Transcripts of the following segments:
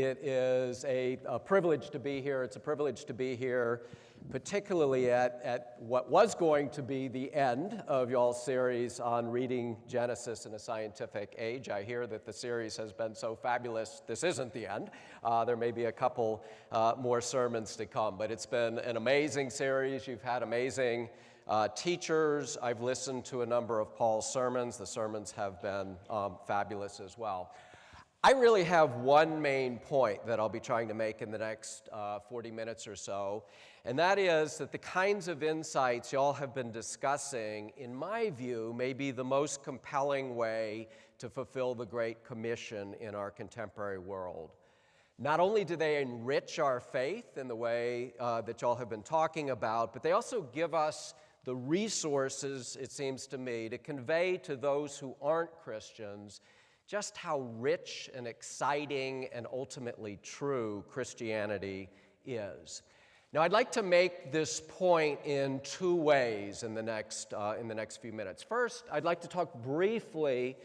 It is a privilege to be here. It's a privilege to be here, particularly at what was going to be the end of y'all's series on reading Genesis in a scientific age. I hear that the series has been so fabulous, this isn't the end. There may be a couple more sermons to come, but it's been an amazing series. You've had amazing teachers. I've listened to a number of Paul's sermons. The sermons have been fabulous as well. I really have one main point that I'll be trying to make in the next 40 minutes or so, and that is that the kinds of insights y'all have been discussing, in my view, may be the most compelling way to fulfill the Great Commission in our contemporary world. Not only do they enrich our faith in the way that y'all have been talking about, but they also give us the resources, it seems to me, to convey to those who aren't Christians just how rich and exciting and ultimately true Christianity is. Now, I'd like to make this point in two ways in the next few minutes. First, I'd like to talk briefly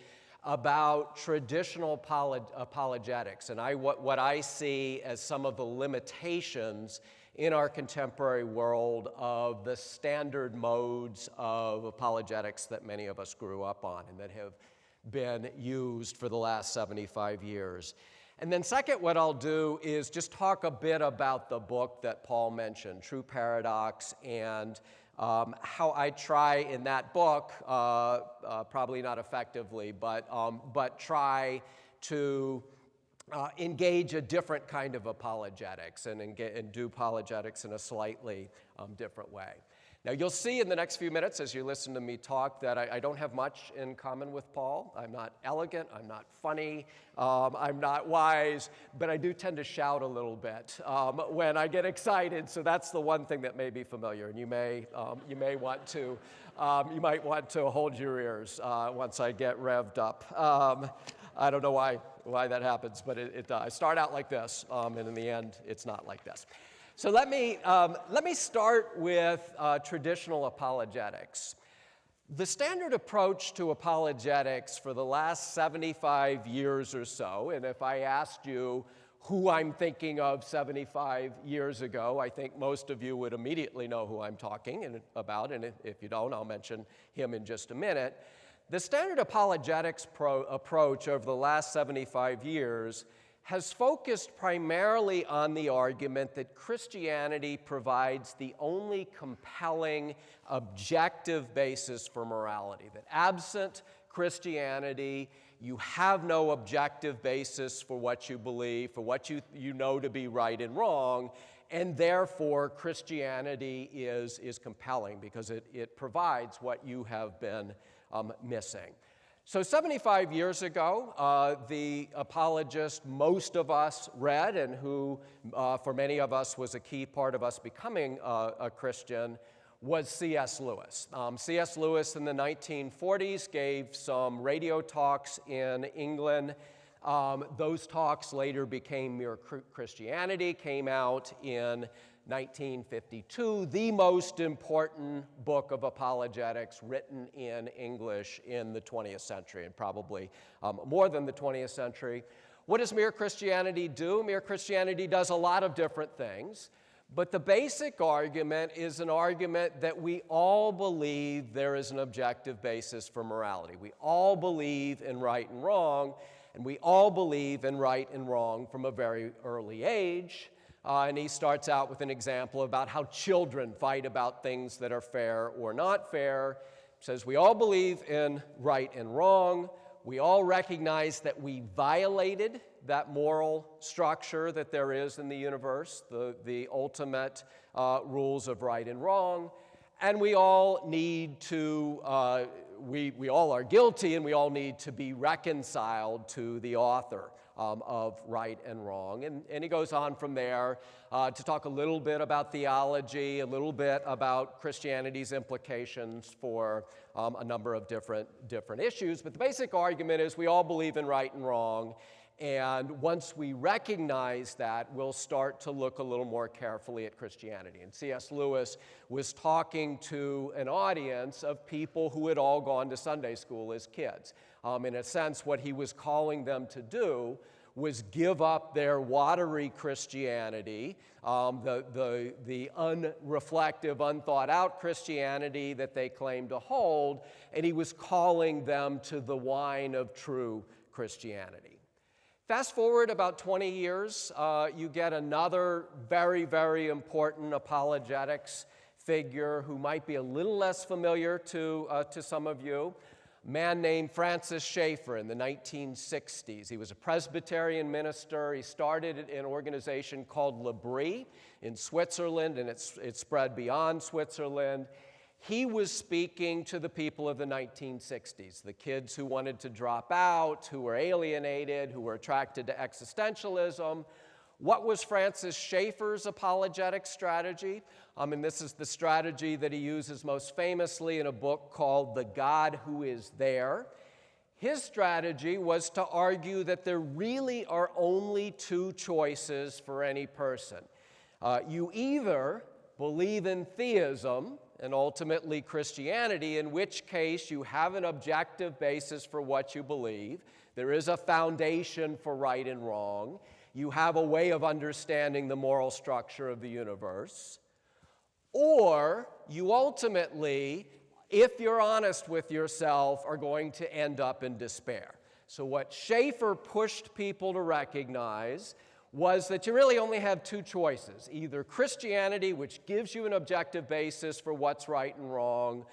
about traditional apologetics and what I see as some of the limitations in our contemporary world of the standard modes of apologetics that many of us grew up on and that have been used for the last 75 years. And then second, what I'll do is just talk a bit about the book that Paul mentioned, True Paradox, and how I try in that book, probably not effectively, but try to engage a different kind of apologetics and do apologetics in a slightly different way. Now, you'll see in the next few minutes as you listen to me talk that I don't have much in common with Paul. I'm not elegant, I'm not funny, I'm not wise, but I do tend to shout a little bit when I get excited, so that's the one thing that may be familiar, and you might want to hold your ears once I get revved up. I don't know why that happens, but I start out like this, and in the end, it's not like this. So let me start with traditional apologetics. The standard approach to apologetics for the last 75 years or so, and if I asked you who I'm thinking of 75 years ago, I think most of you would immediately know who I'm talking about, and if you don't, I'll mention him in just a minute. The standard apologetics approach over the last 75 years has focused primarily on the argument that Christianity provides the only compelling objective basis for morality, that absent Christianity, you have no objective basis for what you believe, for what you know to be right and wrong, and therefore Christianity is compelling because it provides what you have been missing. So 75 years ago, the apologist most of us read, and who for many of us was a key part of us becoming a Christian, was C.S. Lewis. C.S. Lewis in the 1940s gave some radio talks in England. Those talks later became Mere Christianity, came out in 1952, the most important book of apologetics written in English in the 20th century, and probably more than the 20th century. What does Mere Christianity do? Mere Christianity does a lot of different things, but the basic argument is an argument that we all believe there is an objective basis for morality. We all believe in right and wrong, and we all believe in right and wrong from a very early age. And he starts out with an example about how children fight about things that are fair or not fair. He says, we all believe in right and wrong. We all recognize that we violated that moral structure that there is in the universe, the ultimate rules of right and wrong. And we all need to, we all are guilty, and we all need to be reconciled to the author of right and wrong. And he goes on from there to talk a little bit about theology, a little bit about Christianity's implications for a number of different issues. But the basic argument is we all believe in right and wrong, and once we recognize that, we'll start to look a little more carefully at Christianity. And C.S. Lewis was talking to an audience of people who had all gone to Sunday school as kids. In a sense, what he was calling them to do was give up their watery Christianity, the unreflective, unthought-out Christianity that they claimed to hold, and he was calling them to the wine of true Christianity. Fast forward about 20 years, you get another very, very important apologetics figure who might be a little less familiar to some of you, a man named Francis Schaeffer in the 1960s. He was a Presbyterian minister. He started an organization called L'Abri in Switzerland, and it spread beyond Switzerland. He was speaking to the people of the 1960s, the kids who wanted to drop out, who were alienated, who were attracted to existentialism. What was Francis Schaeffer's apologetic strategy? And this is the strategy that he uses most famously in a book called The God Who Is There. His strategy was to argue that there really are only two choices for any person. You either believe in theism, and ultimately Christianity, in which case you have an objective basis for what you believe. There is a foundation for right and wrong. You have a way of understanding the moral structure of the universe. Or you ultimately, if you're honest with yourself, are going to end up in despair. So what Schaeffer pushed people to recognize was that you really only have two choices, either Christianity, which gives you an objective basis for what's right and wrong,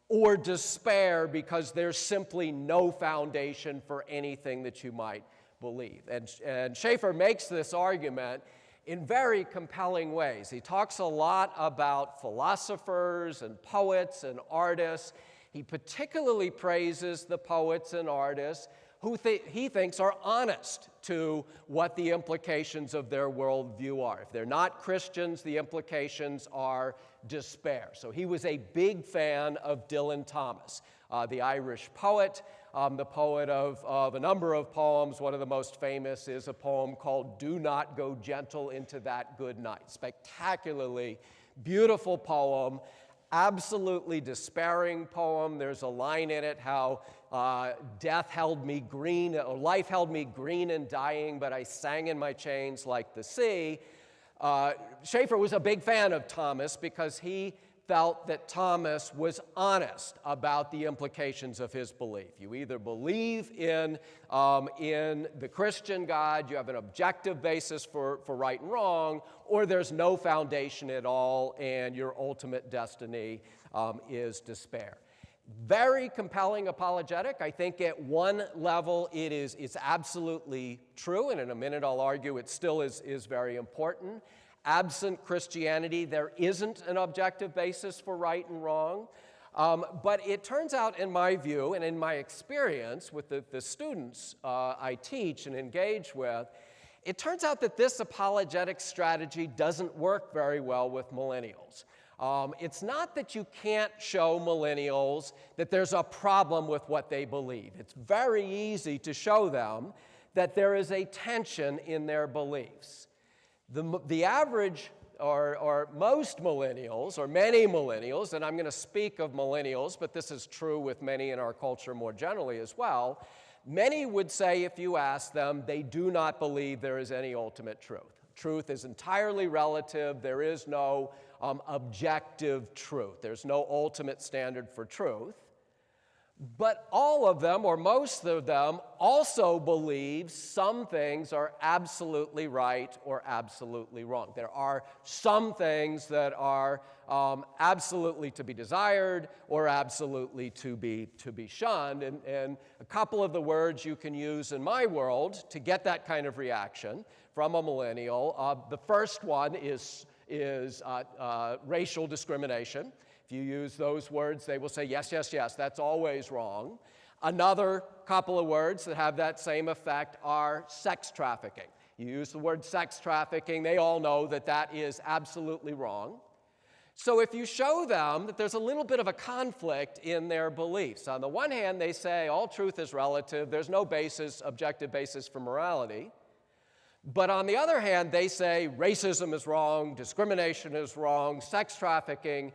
or despair because there's simply no foundation for anything that you might believe. And Schaeffer makes this argument in very compelling ways. He talks a lot about philosophers and poets and artists. He particularly praises the poets and artists who he thinks are honest to what the implications of their worldview are. If they're not Christians, the implications are despair. So he was a big fan of Dylan Thomas, the Irish poet, the poet of a number of poems. One of the most famous is a poem called "Do Not Go Gentle Into That Good Night." Spectacularly beautiful poem, absolutely despairing poem. There's a line in it how death held me green, or life held me green and dying, but I sang in my chains like the sea. Schaeffer was a big fan of Thomas because he felt that Thomas was honest about the implications of his belief. You either believe in the Christian God, you have an objective basis for right and wrong, or there's no foundation at all and your ultimate destiny is despair. Very compelling apologetic. I think at one level it's absolutely true, and in a minute I'll argue it still is very important. Absent Christianity, there isn't an objective basis for right and wrong. But it turns out, in my view and in my experience with the students I teach and engage with, it turns out that this apologetic strategy doesn't work very well with millennials. It's not that you can't show millennials that there's a problem with what they believe. It's very easy to show them that there is a tension in their beliefs. The average or most millennials, or many millennials, and I'm going to speak of millennials, but this is true with many in our culture more generally as well, many would say if you ask them, they do not believe there is any ultimate truth. Truth is entirely relative. There is no objective truth. There's no ultimate standard for truth. But all of them, or most of them, also believe some things are absolutely right or absolutely wrong. There are some things that are absolutely to be desired or absolutely to be shunned. And a couple of the words you can use in my world to get that kind of reaction from a millennial. The first one is racial discrimination. If you use those words, they will say, yes, yes, yes, that's always wrong. Another couple of words that have that same effect are sex trafficking. You use the word sex trafficking, they all know that that is absolutely wrong. So if you show them that there's a little bit of a conflict in their beliefs, on the one hand, they say all truth is relative, there's no objective basis for morality. But on the other hand, they say racism is wrong, discrimination is wrong, sex trafficking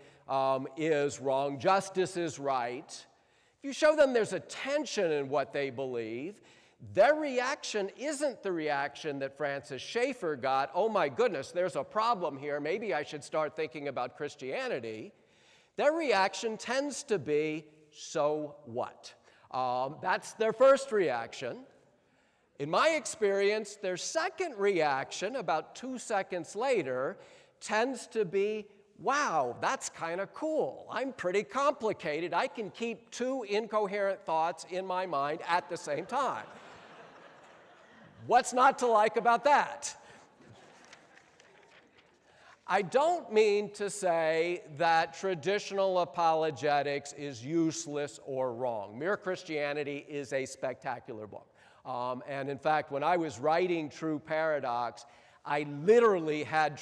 is wrong, justice is right. If you show them there's a tension in what they believe, their reaction isn't the reaction that Francis Schaeffer got, oh my goodness, there's a problem here, maybe I should start thinking about Christianity. Their reaction tends to be, so what? That's their first reaction. In my experience, their second reaction, about 2 seconds later, tends to be, wow, that's kind of cool. I'm pretty complicated. I can keep two incoherent thoughts in my mind at the same time. What's not to like about that? I don't mean to say that traditional apologetics is useless or wrong. Mere Christianity is a spectacular book. And in fact, when I was writing True Paradox, I literally had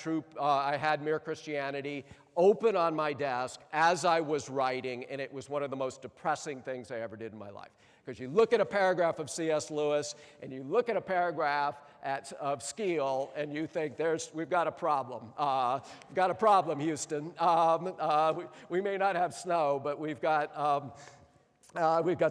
Mere Christianity open on my desk as I was writing, and it was one of the most depressing things I ever did in my life. Because you look at a paragraph of C.S. Lewis, and you look at a paragraph of Skeel, and you think, we've got a problem. We've got a problem, Houston. We may not have snow, but we've got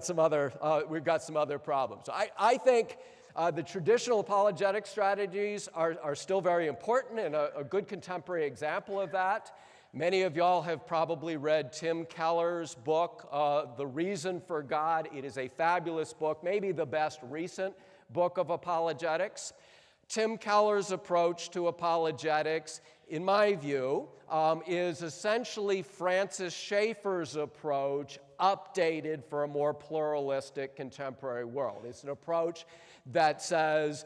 some other problems. So I think the traditional apologetic strategies are still very important, and a good contemporary example of that. Many of y'all have probably read Tim Keller's book, The Reason for God. It is a fabulous book, maybe the best recent book of apologetics. Tim Keller's approach to apologetics, in my view, is essentially Francis Schaeffer's approach updated for a more pluralistic contemporary world. It's an approach that says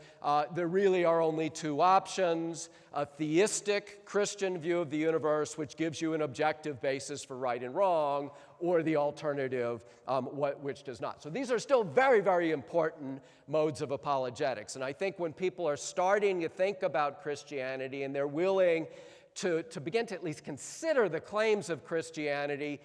there really are only two options: a theistic Christian view of the universe, which gives you an objective basis for right and wrong, or the alternative, which does not. So these are still very, very important modes of apologetics. And I think when people are starting to think about Christianity and they're willing to begin to at least consider the claims of Christianity,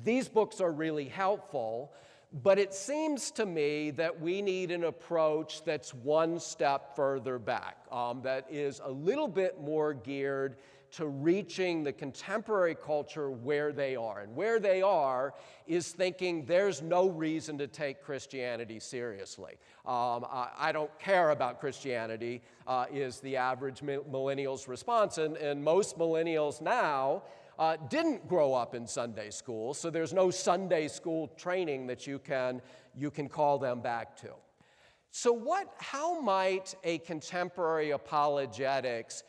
these books are really helpful. But it seems to me that we need an approach that's one step further back, that is a little bit more geared to reaching the contemporary culture where they are. And where they are is thinking there's no reason to take Christianity seriously. I don't care about Christianity, is the average millennial's response. And most millennials now didn't grow up in Sunday school, so there's no Sunday school training that you can call them back to. So how might a contemporary apologetics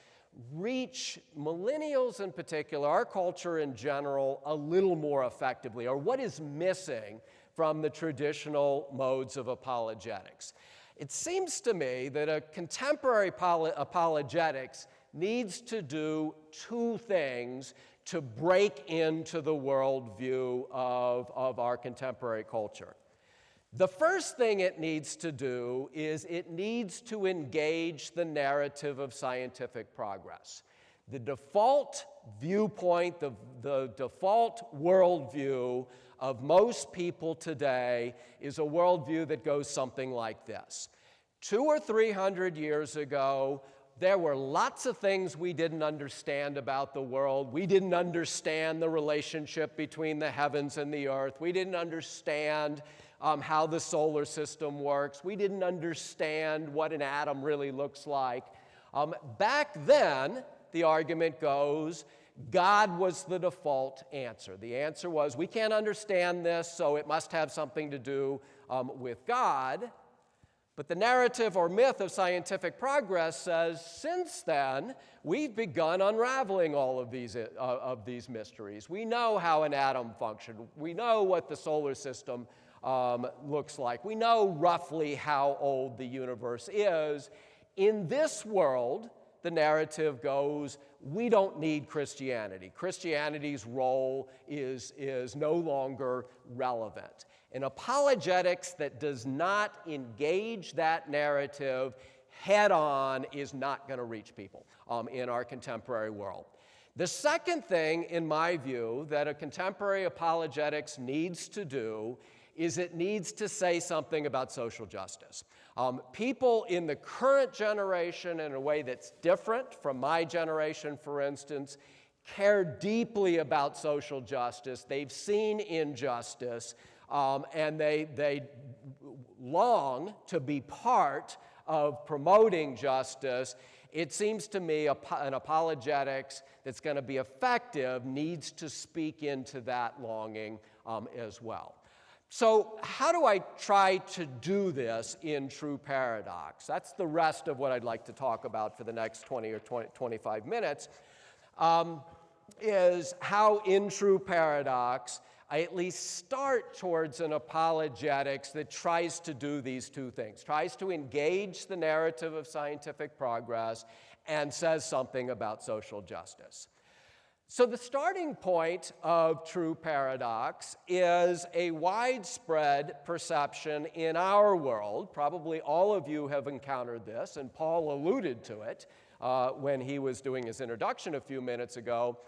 reach millennials in particular, our culture in general, a little more effectively? Or what is missing from the traditional modes of apologetics? It seems to me that a contemporary apologetics needs to do two things to break into the worldview of our contemporary culture. The first thing it needs to do is it needs to engage the narrative of scientific progress. The default viewpoint, the default worldview of most people today is a worldview that goes something like this. 200 or 300 years ago, there were lots of things we didn't understand about the world. We didn't understand the relationship between the heavens and the earth. We didn't understand how the solar system works. We didn't understand what an atom really looks like. Back then, the argument goes, God was the default answer. The answer was, we can't understand this, so it must have something to do with God. But the narrative or myth of scientific progress says, since then, we've begun unraveling all of these mysteries. We know how an atom functions. We know what the solar system looks like. We know roughly how old the universe is. In this world, the narrative goes, we don't need Christianity. Christianity's role is no longer relevant. An apologetics that does not engage that narrative head on is not going to reach people in our contemporary world. The second thing, in my view, that a contemporary apologetics needs to do is it needs to say something about social justice. People in the current generation, in a way that's different from my generation, for instance, care deeply about social justice. They've seen injustice, and they long to be part of promoting justice, it seems to me an apologetics that's going to be effective needs to speak into that longing as well. So how do I try to do this in True Paradox? That's the rest of what I'd like to talk about for the next 20 or 25 minutes, is how in True Paradox I at least start towards an apologetics that tries to do these two things, tries to engage the narrative of scientific progress and says something about social justice. So the starting point of True Paradox is a widespread perception in our world. Probably all of you have encountered this, and Paul alluded to it when he was doing his introduction a few minutes ago,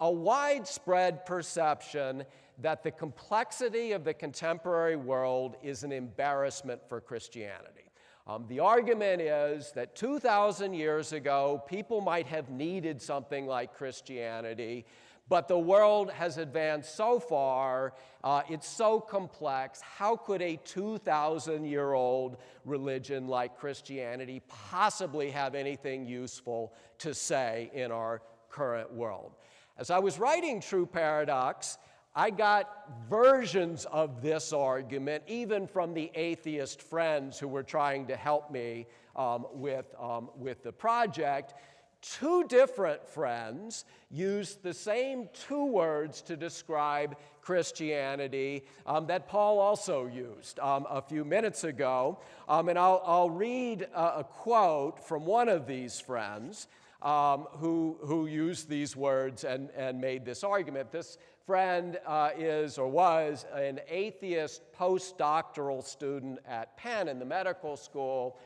a widespread perception that the complexity of the contemporary world is an embarrassment for Christianity. The argument is that 2,000 years ago, people might have needed something like Christianity, but the world has advanced so far, it's so complex, how could a 2,000-year-old religion like Christianity possibly have anything useful to say in our current world? As I was writing True Paradox, I got versions of this argument, even from the atheist friends who were trying to help me with the project. Two different friends used the same two words to describe Christianity that Paul also used a few minutes ago. And I'll read a quote from one of these friends who used these words and made this argument. This friend is or was an atheist postdoctoral student at Penn in the medical school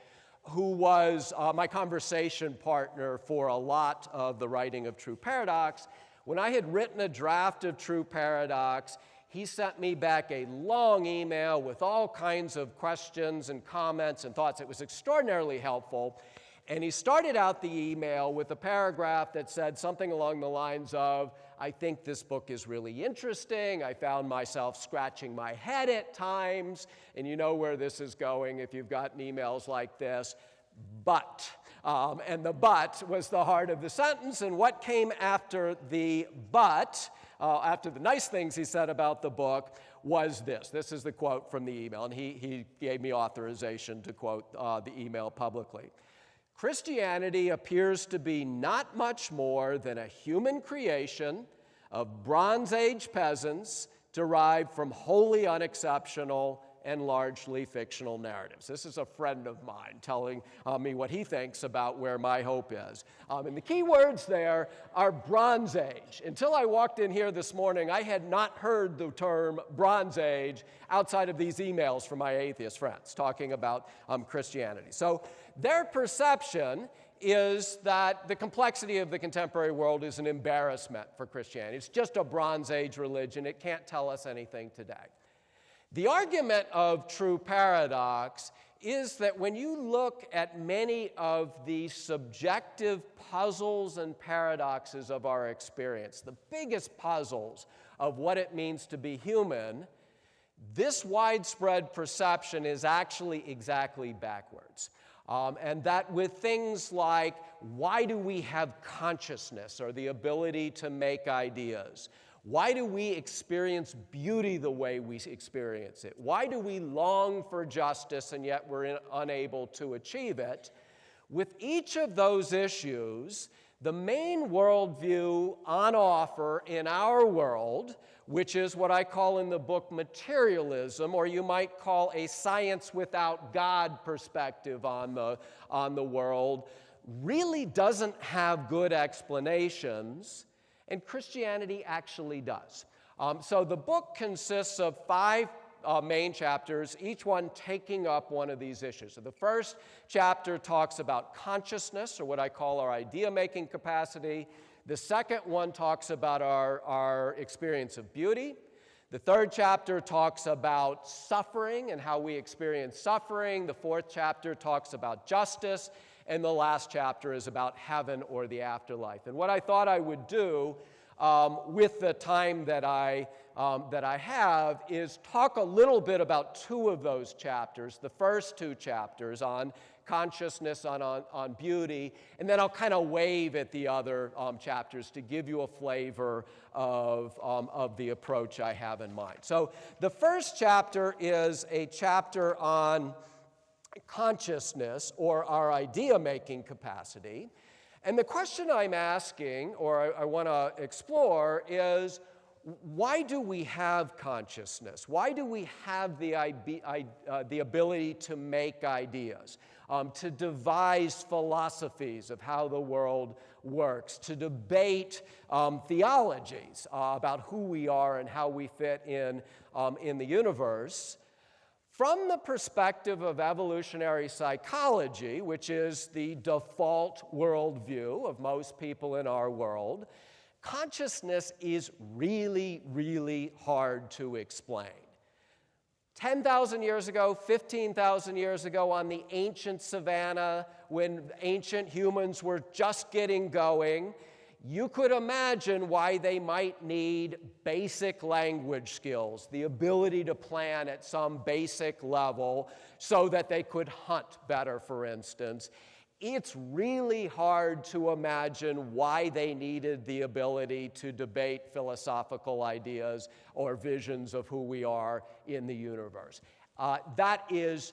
who was my conversation partner for a lot of the writing of True Paradox. When I had written a draft of True Paradox, he sent me back a long email with all kinds of questions and comments and thoughts. It was extraordinarily helpful. And he started out the email with a paragraph that said something along the lines of, I think this book is really interesting. I found myself scratching my head at times. And you know where this is going if you've gotten emails like this. But. And the but was the heart of the sentence. And what came after the but, after the nice things he said about the book, was this. This is the quote from the email. And he gave me authorization to quote the email publicly. Christianity appears to be not much more than a human creation of Bronze Age peasants derived from wholly unexceptional and largely fictional narratives. This is a friend of mine telling me what he thinks about where my hope is. And the key words there are Bronze Age. Until I walked in here this morning, I had not heard the term Bronze Age outside of these emails from my atheist friends talking about Christianity. So their perception is that the complexity of the contemporary world is an embarrassment for Christianity. It's just a Bronze Age religion. It can't tell us anything today. The argument of True Paradox is that when you look at many of the subjective puzzles and paradoxes of our experience, the biggest puzzles of what it means to be human, this widespread perception is actually exactly backwards. And that with things like, why do we have consciousness or the ability to make ideas? Why do we experience beauty the way we experience it? Why do we long for justice and yet we're unable to achieve it? With each of those issues, the main worldview on offer in our world, which is what I call in the book materialism, or you might call a science without God perspective on the world, really doesn't have good explanations. And Christianity actually does. So the book consists of 5 main chapters, each one taking up one of these issues. So the first chapter talks about consciousness, or what I call our idea-making capacity. The second one talks about our experience of beauty. The third chapter talks about suffering and how we experience suffering. The fourth chapter talks about justice. And the last chapter is about heaven or the afterlife. And what I thought I would do with the time that I have, is talk a little bit about two of those chapters, the first two chapters on consciousness, on beauty, and then I'll kind of wave at the other chapters to give you a flavor of the approach I have in mind. So the first chapter is a chapter on consciousness, or our idea-making capacity. And the question I'm asking, or I want to explore, is why do we have consciousness? Why do we have the ability to make ideas, to devise philosophies of how the world works, to debate theologies about who we are and how we fit in the universe? From the perspective of evolutionary psychology, which is the default worldview of most people in our world, consciousness is really, really hard to explain. 10,000 years ago, 15,000 years ago, on the ancient savannah, when ancient humans were just getting going, you could imagine why they might need basic language skills, the ability to plan at some basic level so that they could hunt better, for instance. It's really hard to imagine why they needed the ability to debate philosophical ideas or visions of who we are in the universe. That is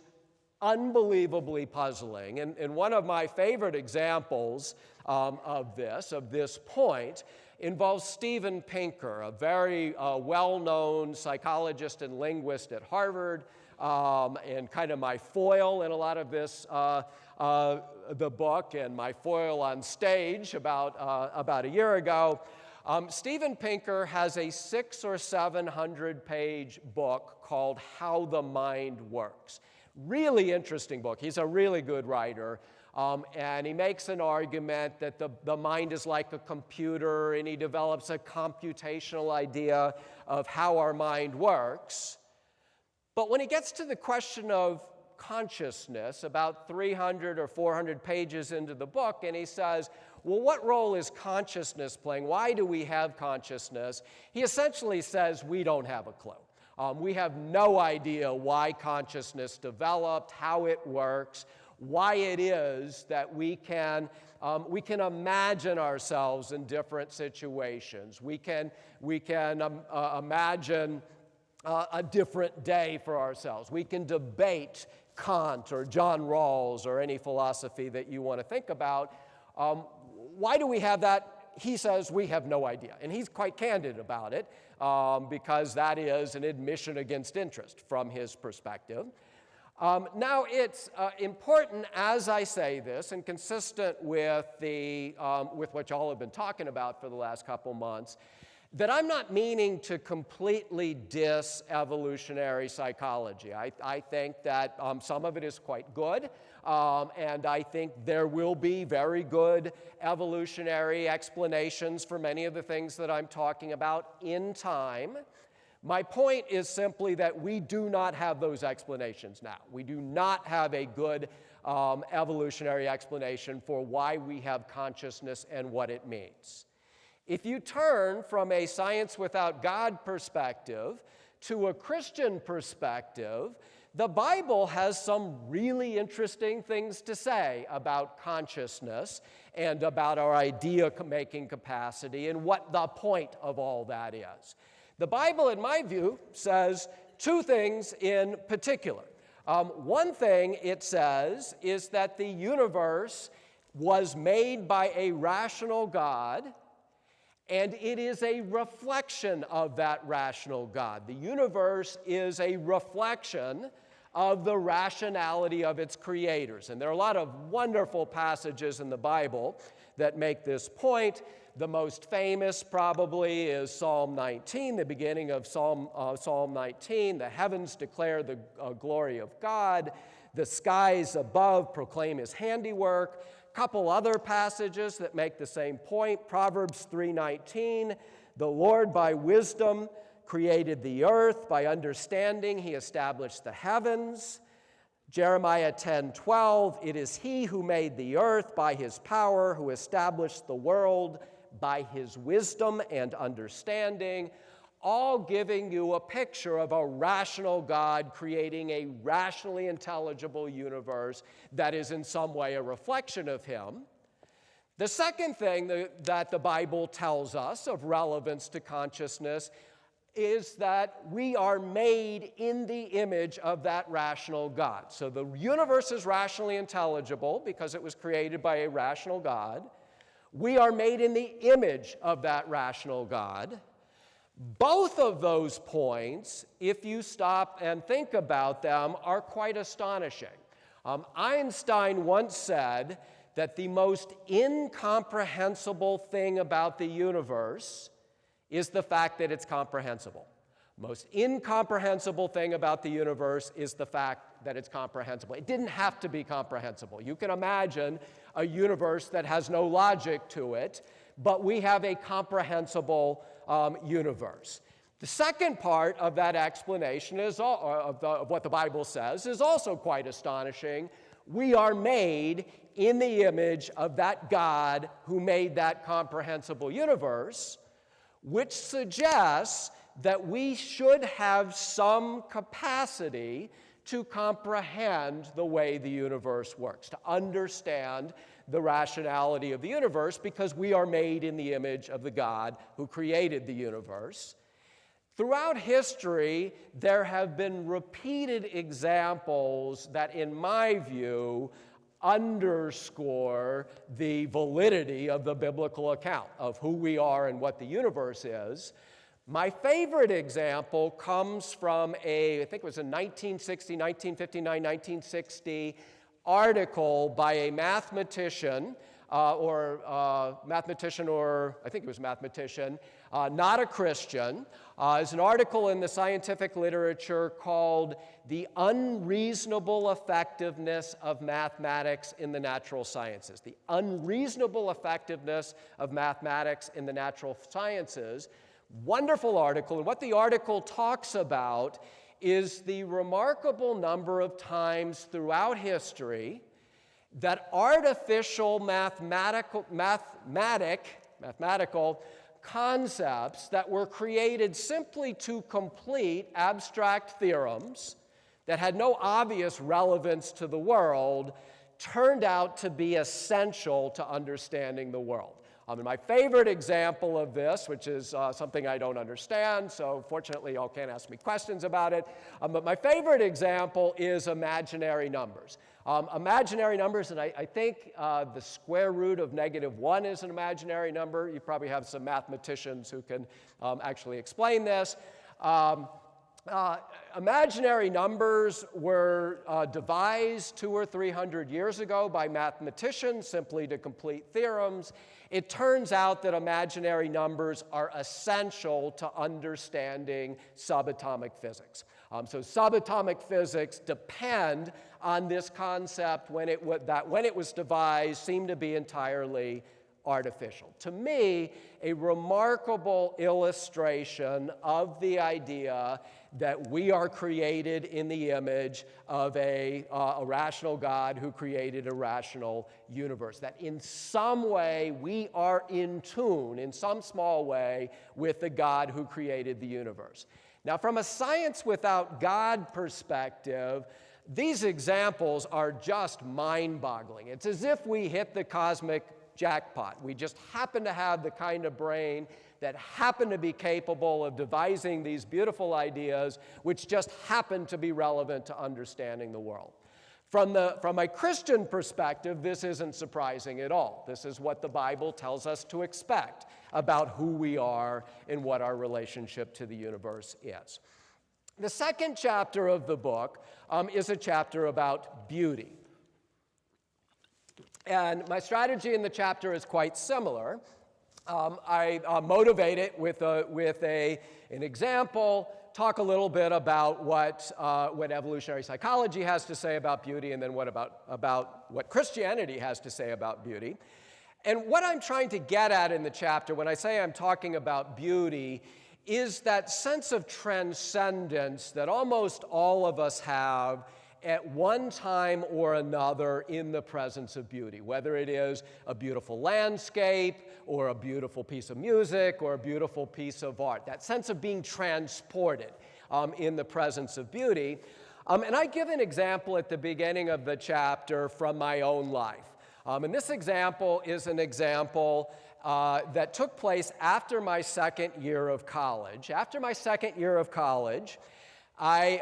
unbelievably puzzling. And one of my favorite examples of this point, involves Steven Pinker, a very well-known psychologist and linguist at Harvard, and kind of my foil in a lot of this, the book, and my foil on stage about a year ago. Steven Pinker has a 600 or 700 page book called How the Mind Works. Really interesting book. He's a really good writer. And he makes an argument that the mind is like a computer, and he develops a computational idea of how our mind works. But when he gets to the question of consciousness, about 300 or 400 pages into the book, and he says, well, what role is consciousness playing? Why do we have consciousness? He essentially says, we don't have a clue. We have no idea why consciousness developed, how it works, why it is that we can imagine ourselves in different situations. We can imagine a different day for ourselves. We can debate Kant or John Rawls or any philosophy that you want to think about. Why do we have that? He says we have no idea. And he's quite candid about it because that is an admission against interest from his perspective. Now, it's important as I say this, and consistent with what y'all have been talking about for the last couple months, that I'm not meaning to completely diss evolutionary psychology. I think that some of it is quite good, and I think there will be very good evolutionary explanations for many of the things that I'm talking about in time. My point is simply that we do not have those explanations now. We do not have a good evolutionary explanation for why we have consciousness and what it means. If you turn from a science without God perspective to a Christian perspective, the Bible has some really interesting things to say about consciousness and about our idea-making capacity and what the point of all that is. The Bible, in my view, says two things in particular. One thing it says is that the universe was made by a rational God, and it is a reflection of that rational God. The universe is a reflection of the rationality of its creators. And there are a lot of wonderful passages in the Bible that make this point. The most famous probably is Psalm 19, the beginning of Psalm 19. The heavens declare the glory of God. The skies above proclaim his handiwork. Couple other passages that make the same point. Proverbs 3:19, the Lord by wisdom created the earth, by understanding he established the heavens. Jeremiah 10:12, it is he who made the earth by his power, who established the world by his wisdom and understanding, all giving you a picture of a rational God creating a rationally intelligible universe that is in some way a reflection of him. The second thing that the Bible tells us of relevance to consciousness is that we are made in the image of that rational God. So the universe is rationally intelligible because it was created by a rational God. We are made in the image of that rational God. Both of those points, if you stop and think about them, are quite astonishing. Einstein once said that the most incomprehensible thing about the universe is the fact that it's comprehensible. Most incomprehensible thing about the universe is the fact that it's comprehensible. It didn't have to be comprehensible. You can imagine a universe that has no logic to it, but we have a comprehensible universe. The second part of that explanation of what the Bible says is also quite astonishing. We are made in the image of that God who made that comprehensible universe, which suggests that we should have some capacity to comprehend the way the universe works, to understand the rationality of the universe, because we are made in the image of the God who created the universe. Throughout history, there have been repeated examples that, in my view, underscore the validity of the biblical account of who we are and what the universe is. My favorite example comes from I think it was a 1959, 1960 article by a mathematician, I think it was mathematician, not a Christian. It's an article in the scientific literature called "The Unreasonable Effectiveness of Mathematics in the Natural Sciences." The unreasonable effectiveness of mathematics in the natural sciences. Wonderful article, and what the article talks about is the remarkable number of times throughout history that artificial mathematical concepts that were created simply to complete abstract theorems that had no obvious relevance to the world turned out to be essential to understanding the world. My favorite example of this, which is something I don't understand, so fortunately y'all can't ask me questions about it, but my favorite example is imaginary numbers. Imaginary numbers, and I think the square root of -1 is an imaginary number. You probably have some mathematicians who can actually explain this. Imaginary numbers were devised 200 or 300 years ago by mathematicians simply to complete theorems. It turns out that imaginary numbers are essential to understanding subatomic physics. So subatomic physics depend on this concept that when it was devised seemed to be entirely artificial. To me, a remarkable illustration of the idea that we are created in the image of a rational God who created a rational universe. That in some way we are in tune, in some small way, with the God who created the universe. Now, from a science without God perspective, these examples are just mind-boggling. It's as if we hit the cosmic jackpot. We just happen to have the kind of brain that happen to be capable of devising these beautiful ideas which just happen to be relevant to understanding the world. From a Christian perspective, this isn't surprising at all. This is what the Bible tells us to expect about who we are and what our relationship to the universe is. The second chapter of the book is a chapter about beauty. And my strategy in the chapter is quite similar. I motivate it with an example, talk a little bit about what evolutionary psychology has to say about beauty, and then about what Christianity has to say about beauty. And what I'm trying to get at in the chapter, when I say I'm talking about beauty, is that sense of transcendence that almost all of us have, at one time or another in the presence of beauty, whether it is a beautiful landscape or a beautiful piece of music or a beautiful piece of art. That sense of being transported in the presence of beauty. And I give an example at the beginning of the chapter from my own life. And this example is an example that took place after my second year of college. After my second year of college, I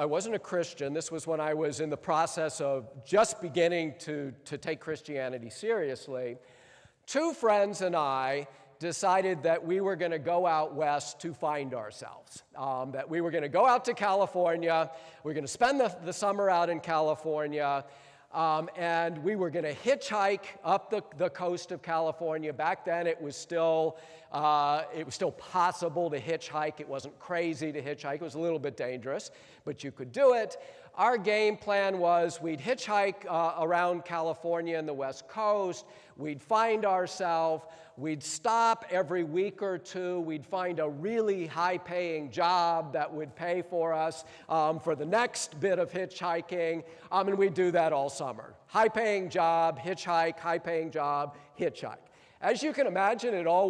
wasn't a Christian. This was when I was in the process of just beginning to take Christianity seriously. Two friends and I decided that we were going to go out west to find ourselves, that we were going to go out to California, we were going to spend the summer out in California, and we were going to hitchhike up the coast of California. Back then it was still possible to hitchhike. It wasn't crazy to hitchhike. It was a little bit dangerous, but you could do it. Our game plan was we'd hitchhike around California and the West Coast. We'd find ourselves. We'd stop every week or two. We'd find a really high-paying job that would pay for us for the next bit of hitchhiking, and we'd do that all summer. High-paying job, hitchhike, high-paying job, hitchhike. As you can imagine, it all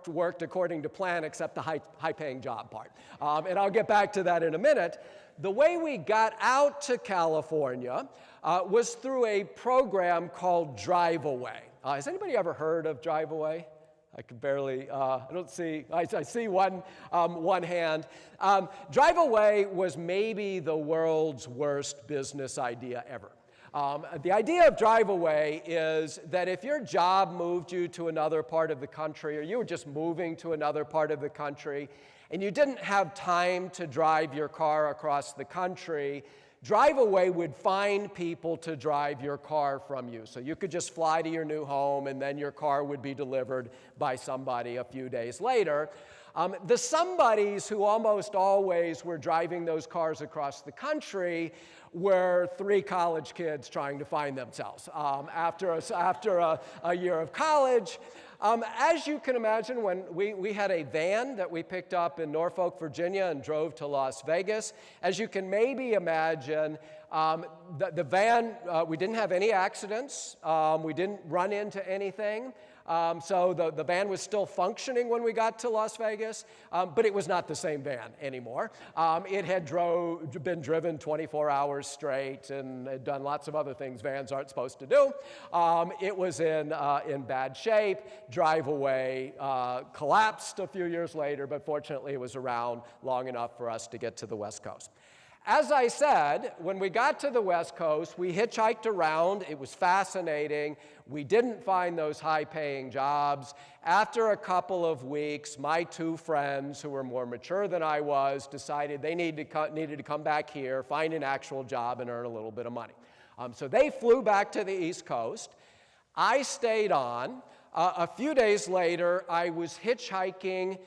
worked according to plan except the high-paying job part. And I'll get back to that in a minute. The way we got out to California was through a program called Drive Away. Has anybody ever heard of Drive Away? I can barely, I see one hand. Drive Away was maybe the world's worst business idea ever. The idea of Drive Away is that if your job moved you to another part of the country, or you were just moving to another part of the country, and you didn't have time to drive your car across the country, Drive Away would find people to drive your car from you. So you could just fly to your new home, and then your car would be delivered by somebody a few days later. The somebodies who almost always were driving those cars across the country were three college kids trying to find themselves after a year of college. As you can imagine, when we had a van that we picked up in Norfolk, Virginia, and drove to Las Vegas. As you can maybe imagine, the van, we didn't have any accidents. We didn't run into anything. So the van was still functioning when we got to Las Vegas, but it was not the same van anymore. It had been driven 24 hours straight and had done lots of other things vans aren't supposed to do. It was in bad shape. Drive Away collapsed a few years later, but fortunately it was around long enough for us to get to the West Coast. As I said, when we got to the West Coast, we hitchhiked around. It was fascinating. We didn't find those high-paying jobs. After a couple of weeks, my two friends, who were more mature than I was, decided they needed to come back here, find an actual job, and earn a little bit of money. So they flew back to the East Coast. I stayed on. A few days later, I was hitchhiking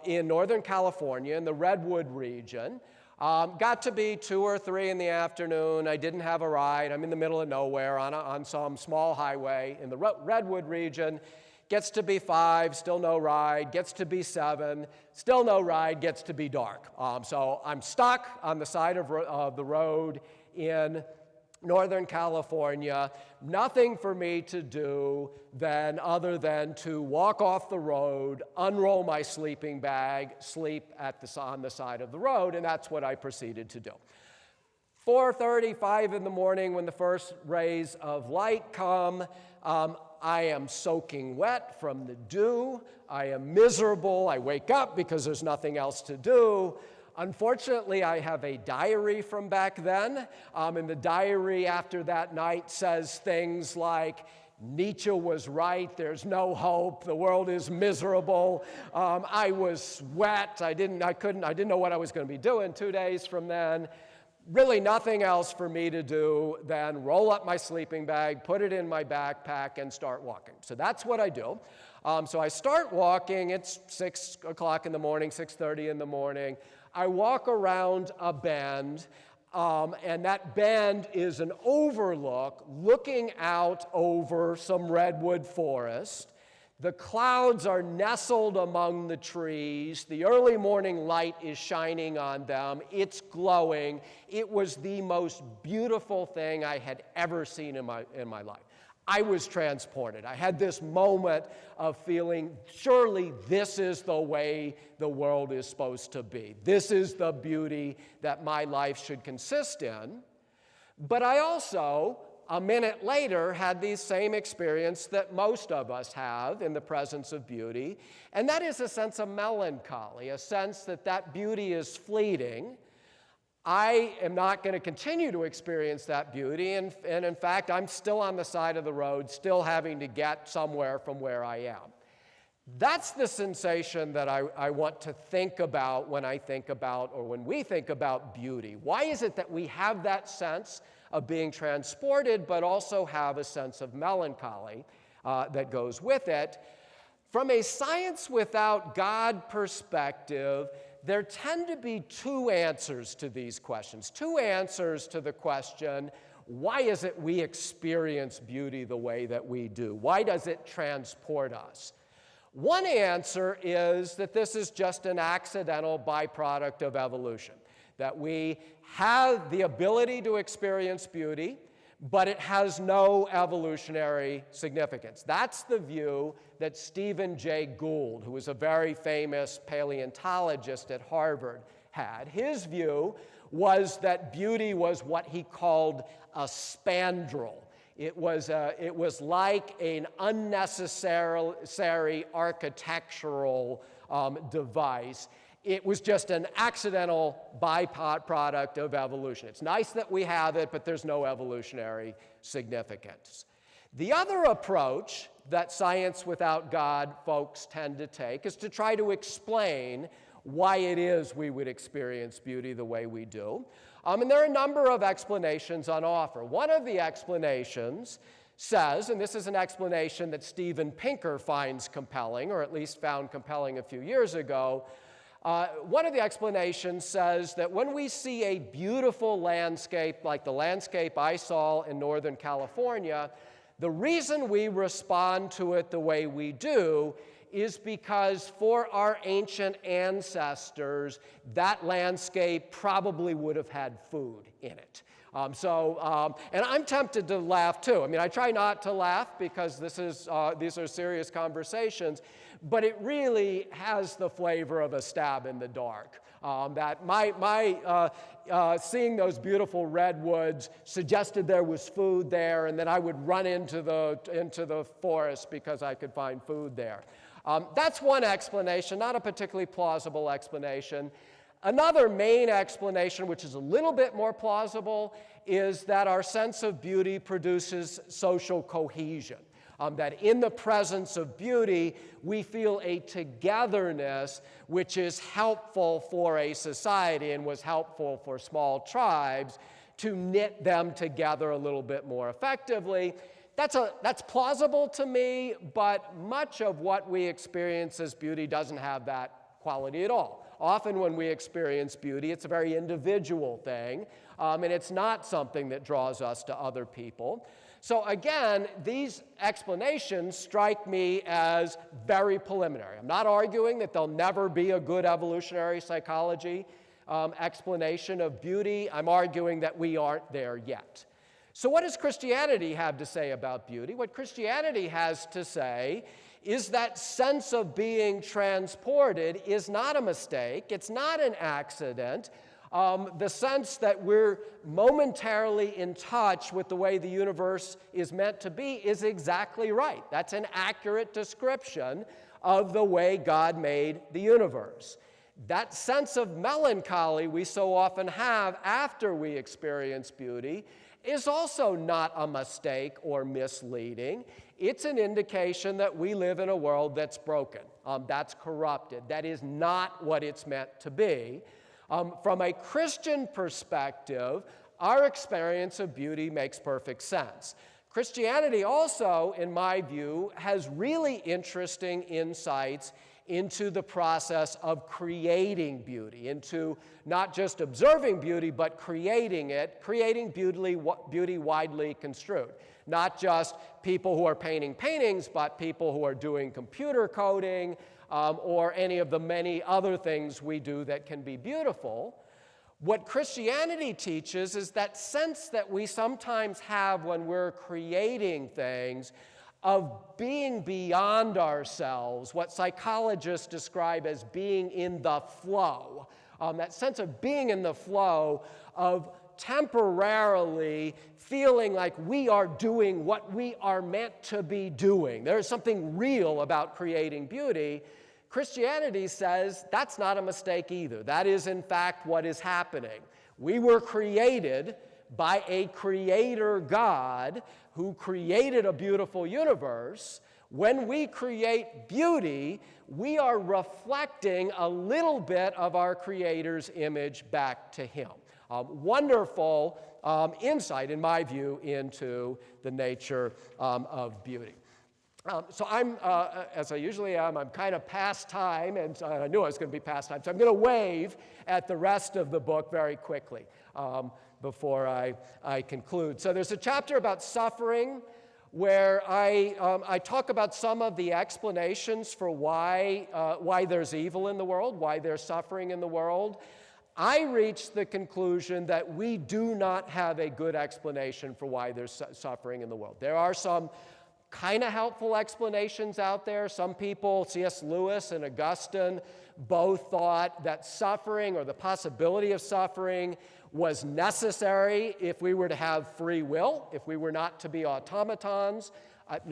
in Northern California in the Redwood region. Got to be 2 or 3 in the afternoon. I didn't have a ride. I'm in the middle of nowhere on some small highway in the Redwood region. Gets to be 5, still no ride. Gets to be 7, still no ride. Gets to be dark. So I'm stuck on the side of the road in Northern California. Nothing for me to do other than to walk off the road, unroll my sleeping bag, sleep on the side of the road, and that's what I proceeded to do. 4:35 in the morning, when the first rays of light come, I am soaking wet from the dew. I am miserable. I wake up because there's nothing else to do. Unfortunately, I have a diary from back then, and the diary after that night says things like, Nietzsche was right, there's no hope, the world is miserable. I was wet, I didn't know what I was going to be doing 2 days from then. Really nothing else for me to do than roll up my sleeping bag, put it in my backpack, and start walking. So that's what I do. So I start walking. It's 6 o'clock in the morning, 6:30 in the morning. I walk around a bend, and that bend is an overlook looking out over some redwood forest. The clouds are nestled among the trees. The early morning light is shining on them. It's glowing. It was the most beautiful thing I had ever seen in my life. I was transported. I had this moment of feeling, surely this is the way the world is supposed to be. This is the beauty that my life should consist in. But I also, a minute later, had the same experience that most of us have in the presence of beauty, and that is a sense of melancholy, a sense that that beauty is fleeting. I am not going to continue to experience that beauty, and in fact, I'm still on the side of the road, still having to get somewhere from where I am. That's the sensation that I want to think about when I think about, or when we think about beauty. Why is it that we have that sense of being transported, but also have a sense of melancholy that goes with it? From a science without God perspective, there tend to be two answers to these questions, two answers to the question, why is it we experience beauty the way that we do? Why does it transport us? One answer is that this is just an accidental byproduct of evolution, that we have the ability to experience beauty, but it has no evolutionary significance. That's the view that Stephen Jay Gould, who was a very famous paleontologist at Harvard, had. His view was that beauty was what he called a spandrel. It was like an unnecessary architectural device. It was just an accidental byproduct of evolution. It's nice that we have it, but there's no evolutionary significance. The other approach that science without God folks tend to take is to try to explain why it is we would experience beauty the way we do. And there are a number of explanations on offer. One of the explanations says, and this is an explanation that Steven Pinker finds compelling, or at least found compelling a few years ago, one of the explanations says that when we see a beautiful landscape like the landscape I saw in Northern California, the reason we respond to it the way we do is because for our ancient ancestors, that landscape probably would have had food in it. And I'm tempted to laugh too. I mean, I try not to laugh because these are serious conversations, but it really has the flavor of a stab in the dark. That seeing those beautiful redwoods suggested there was food there, and that I would run into the forest because I could find food there. That's one explanation, not a particularly plausible explanation. Another main explanation, which is a little bit more plausible, is that our sense of beauty produces social cohesion. That in the presence of beauty, we feel a togetherness which is helpful for a society and was helpful for small tribes to knit them together a little bit more effectively. That's plausible to me, but much of what we experience as beauty doesn't have that quality at all. Often when we experience beauty, it's a very individual thing, and it's not something that draws us to other people. So again, these explanations strike me as very preliminary. I'm not arguing that there'll never be a good evolutionary psychology explanation of beauty. I'm arguing that we aren't there yet. So what does Christianity have to say about beauty? What Christianity has to say is that sense of being transported is not a mistake. It's not an accident. The sense that we're momentarily in touch with the way the universe is meant to be is exactly right. That's an accurate description of the way God made the universe. That sense of melancholy we so often have after we experience beauty is also not a mistake or misleading. It's an indication that we live in a world that's broken, that's corrupted, that is not what it's meant to be. From a Christian perspective, our experience of beauty makes perfect sense. Christianity also, in my view, has really interesting insights into the process of creating beauty, into not just observing beauty, but creating it, creating beauty widely construed. Not just people who are painting paintings, but people who are doing computer coding or any of the many other things we do that can be beautiful. What Christianity teaches is that sense that we sometimes have when we're creating things of being beyond ourselves, what psychologists describe as being in the flow. That sense of being in the flow, of temporarily feeling like we are doing what we are meant to be doing. There is something real about creating beauty. Christianity says that's not a mistake either. That is, in fact, what is happening. We were created by a creator God who created a beautiful universe. When we create beauty, we are reflecting a little bit of our Creator's image back to Him. Wonderful insight, in my view, into the nature of beauty. So I'm, as I usually am, I'm kind of past time, and I knew I was going to be past time, so I'm going to wave at the rest of the book very quickly before I conclude. So there's a chapter about suffering where I talk about some of the explanations for why there's evil in the world, why there's suffering in the world. I reached the conclusion that we do not have a good explanation for why there's suffering in the world. There are some kind of helpful explanations out there. Some people, C.S. Lewis and Augustine, both thought that suffering or the possibility of suffering was necessary if we were to have free will, if we were not to be automatons.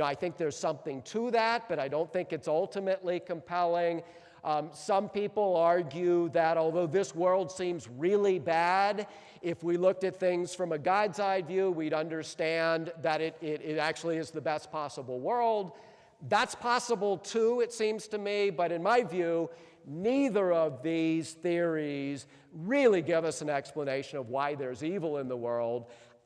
I think there's something to that, but I don't think it's ultimately compelling. Some people argue that although this world seems really bad, if we looked at things from a God's eye view, we'd understand that it actually is the best possible world. That's possible too, it seems to me, but in my view, neither of these theories really give us an explanation of why there's evil in the world.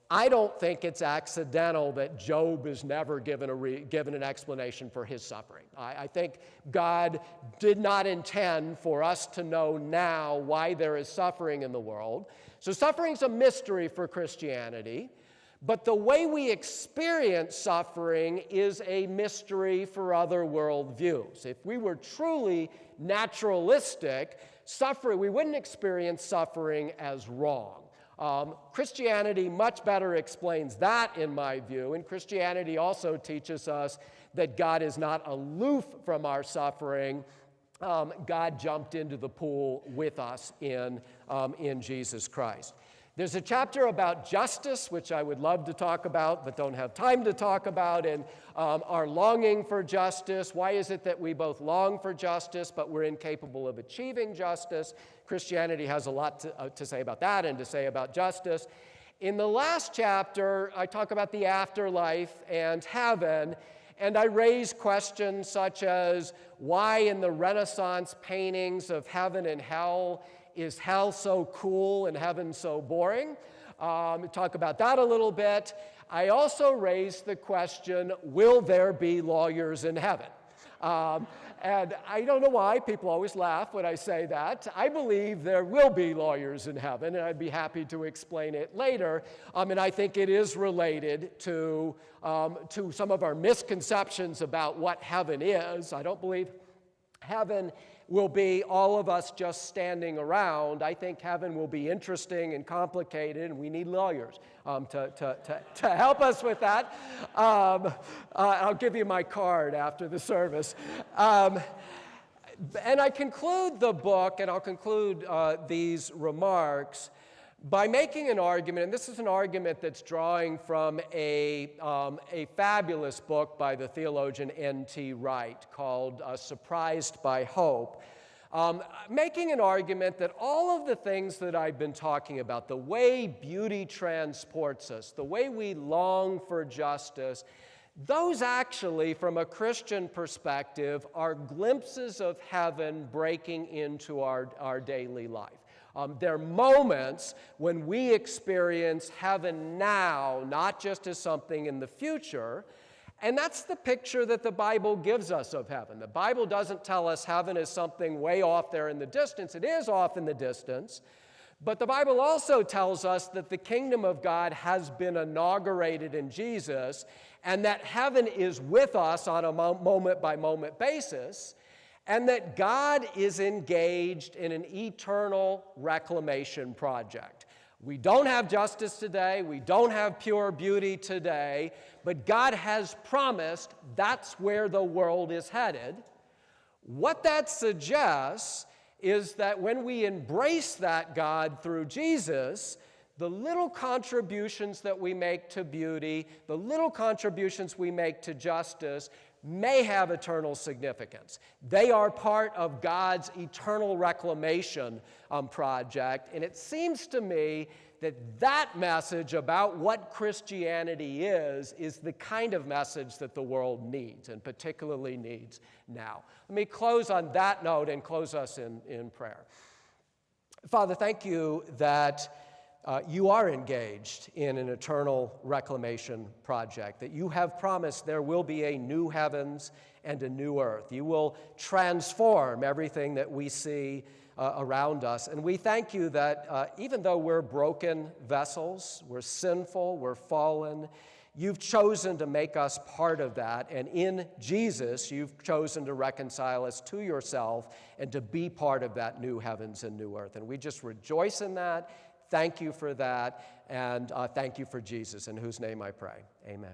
I don't think it's accidental that Job is never given an explanation for his suffering. I think God did not intend for us to know now why there is suffering in the world. So suffering's a mystery for Christianity, but the way we experience suffering is a mystery for other worldviews. If we were truly naturalistic, we wouldn't experience suffering as wrong. Christianity much better explains that, in my view, and Christianity also teaches us that God is not aloof from our suffering. God jumped into the pool with us in Jesus Christ. There's a chapter about justice, which I would love to talk about, but don't have time to talk about, and our longing for justice. Why is it that we both long for justice, but we're incapable of achieving justice? Christianity has a lot to say about that and to say about justice. In the last chapter, I talk about the afterlife and heaven, and I raise questions such as why in the Renaissance paintings of heaven and hell is hell so cool and heaven so boring? Talk about that a little bit. I also raised the question, will there be lawyers in heaven? And I don't know why people always laugh when I say that. I believe there will be lawyers in heaven, and I'd be happy to explain it later. And I think it is related to some of our misconceptions about what heaven is. I don't believe heaven will be all of us just standing around. I think heaven will be interesting and complicated, and we need lawyers to help us with that. I'll give you my card after the service. And I conclude the book, and I'll conclude these remarks by making an argument, and this is an argument that's drawing from a fabulous book by the theologian N.T. Wright called Surprised by Hope, making an argument that all of the things that I've been talking about, the way beauty transports us, the way we long for justice, those actually, from a Christian perspective, are glimpses of heaven breaking into our daily life. There are moments when we experience heaven now, not just as something in the future. And that's the picture that the Bible gives us of heaven. The Bible doesn't tell us heaven is something way off there in the distance. It is off in the distance. But the Bible also tells us that the kingdom of God has been inaugurated in Jesus, and that heaven is with us on a moment-by-moment basis, and that God is engaged in an eternal reclamation project. We don't have justice today, we don't have pure beauty today, but God has promised that's where the world is headed. What that suggests is that when we embrace that God through Jesus, the little contributions that we make to beauty, the little contributions we make to justice, may have eternal significance. They are part of God's eternal reclamation project, and it seems to me that that message about what Christianity is the kind of message that the world needs, and particularly needs now. Let me close on that note and close us in prayer. Father, thank you that you are engaged in an eternal reclamation project, that you have promised there will be a new heavens and a new earth. You will transform everything that we see around us. And we thank you that even though we're broken vessels, we're sinful, we're fallen, you've chosen to make us part of that. And in Jesus, you've chosen to reconcile us to yourself and to be part of that new heavens and new earth. And we just rejoice in that. Thank you for that, and thank you for Jesus, in whose name I pray. Amen.